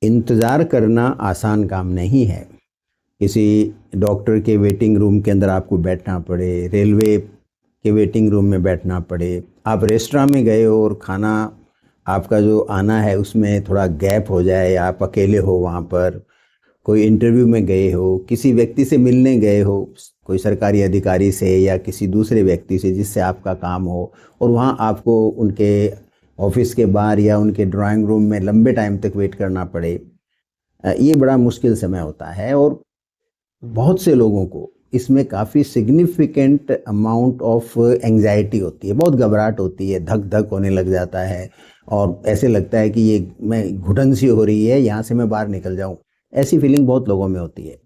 इंतज़ार करना आसान काम नहीं है। किसी डॉक्टर के वेटिंग रूम के अंदर आपको बैठना पड़े, रेलवे के वेटिंग रूम में बैठना पड़े, आप रेस्टोरेंट में गए हो और खाना आपका जो आना है उसमें थोड़ा गैप हो जाए, या आप अकेले हो वहाँ पर, कोई इंटरव्यू में गए हो, किसी व्यक्ति से मिलने गए हो, कोई सरकारी अधिकारी से या किसी दूसरे व्यक्ति से जिससे आपका काम हो, और वहाँ आपको उनके ऑफिस के बाहर या उनके ड्राइंग रूम में लंबे टाइम तक वेट करना पड़े। ये बड़ा मुश्किल समय होता है और बहुत से लोगों को इसमें काफ़ी सिग्निफिकेंट अमाउंट ऑफ एंजाइटी होती है, बहुत घबराहट होती है, धक धक होने लग जाता है और ऐसे लगता है कि ये मैं घुटन सी हो रही है, यहाँ से मैं बाहर निकल जाऊँ। ऐसी फीलिंग बहुत लोगों में होती है।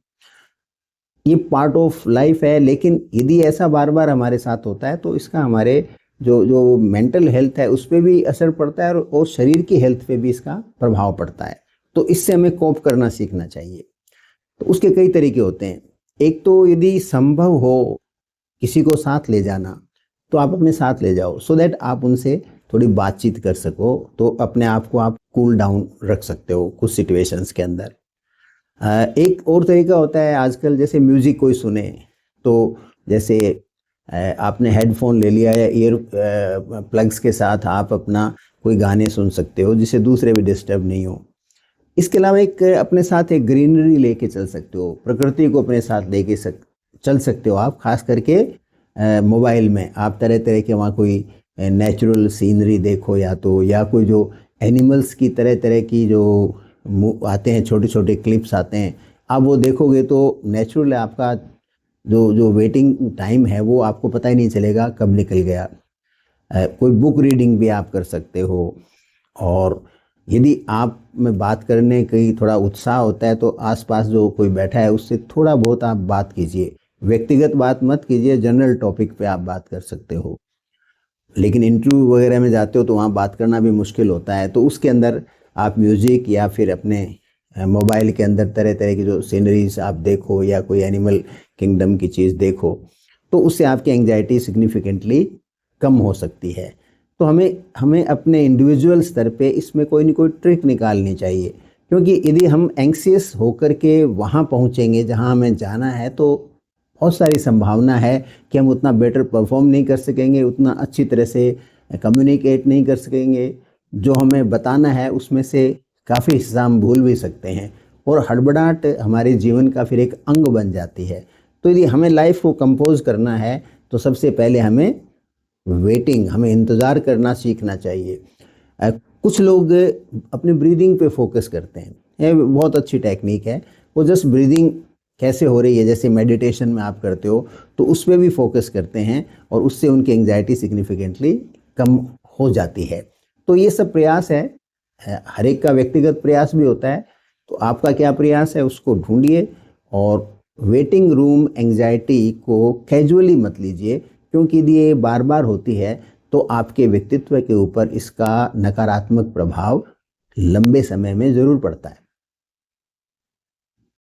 ये पार्ट ऑफ लाइफ है, लेकिन यदि ऐसा बार बार हमारे साथ होता है तो इसका हमारे जो जो मेंटल हेल्थ है उस पर भी असर पड़ता है और शरीर की हेल्थ पे भी इसका प्रभाव पड़ता है। तो इससे हमें कोप करना सीखना चाहिए। तो उसके कई तरीके होते हैं। एक तो यदि संभव हो किसी को साथ ले जाना, तो आप अपने साथ ले जाओ, सो दैट आप उनसे थोड़ी बातचीत कर सको, तो अपने आप को आप कूल डाउन रख सकते हो कुछ सिचुएशंस के अंदर। एक और तरीका होता है आजकल, जैसे म्यूज़िक कोई सुने, तो जैसे आपने हेडफोन ले लिया या ईयर प्लग्स के साथ आप अपना कोई गाने सुन सकते हो जिससे दूसरे भी डिस्टर्ब नहीं हो। इसके अलावा एक अपने साथ एक ग्रीनरी लेके चल सकते हो, प्रकृति को अपने साथ लेके चल सकते हो आप। खास करके मोबाइल में आप तरह तरह के वहाँ कोई नेचुरल सीनरी देखो, या कोई जो एनिमल्स की तरह तरह की जो आते हैं, छोटे छोटे क्लिप्स आते हैं, आप वो देखोगे तो नेचुरल आपका जो जो वेटिंग टाइम है वो आपको पता ही नहीं चलेगा कब निकल गया। कोई बुक रीडिंग भी आप कर सकते हो। और यदि आप में बात करने की थोड़ा उत्साह होता है तो आसपास जो कोई बैठा है उससे थोड़ा बहुत आप बात कीजिए। व्यक्तिगत बात मत कीजिए, जनरल टॉपिक पे आप बात कर सकते हो। लेकिन इंटरव्यू वगैरह में जाते हो तो वहाँ बात करना भी मुश्किल होता है, तो उसके अंदर आप म्यूज़िक या फिर अपने मोबाइल के अंदर तरह तरह की जो सीनरीज आप देखो या कोई एनिमल किंगडम की चीज़ देखो, तो उससे आपकी एंजाइटी सिग्निफिकेंटली कम हो सकती है। तो हमें हमें अपने इंडिविजुअल स्तर पे इसमें कोई ना कोई ट्रिक निकालनी चाहिए, क्योंकि यदि हम एंग्सियस होकर के वहाँ पहुँचेंगे जहाँ हमें जाना है, तो बहुत सारी संभावना है कि हम उतना बेटर परफॉर्म नहीं कर सकेंगे, उतना अच्छी तरह से कम्युनिकेट नहीं कर सकेंगे। जो हमें बताना है उसमें से काफ़ी हिस्सा हम भूल भी सकते हैं और हड़बड़ाहट हमारे जीवन का फिर एक अंग बन जाती है। तो यदि हमें लाइफ को कंपोज करना है तो सबसे पहले हमें इंतज़ार करना सीखना चाहिए। कुछ लोग अपने ब्रीदिंग पे फोकस करते हैं, ये बहुत अच्छी टेक्निक है। वो जस्ट ब्रीदिंग कैसे हो रही है, जैसे मेडिटेशन में आप करते हो, तो उस पर भी फोकस करते हैं और उससे उनकी एंजाइटी सिग्निफिकेंटली कम हो जाती है। तो ये सब प्रयास है, हर एक का व्यक्तिगत प्रयास भी होता है। तो आपका क्या प्रयास है उसको ढूंढिए, और वेटिंग रूम एंजाइटी को कैजुअली मत लीजिए, क्योंकि यदि ये बार बार होती है तो आपके व्यक्तित्व के ऊपर इसका नकारात्मक प्रभाव लंबे समय में ज़रूर पड़ता है।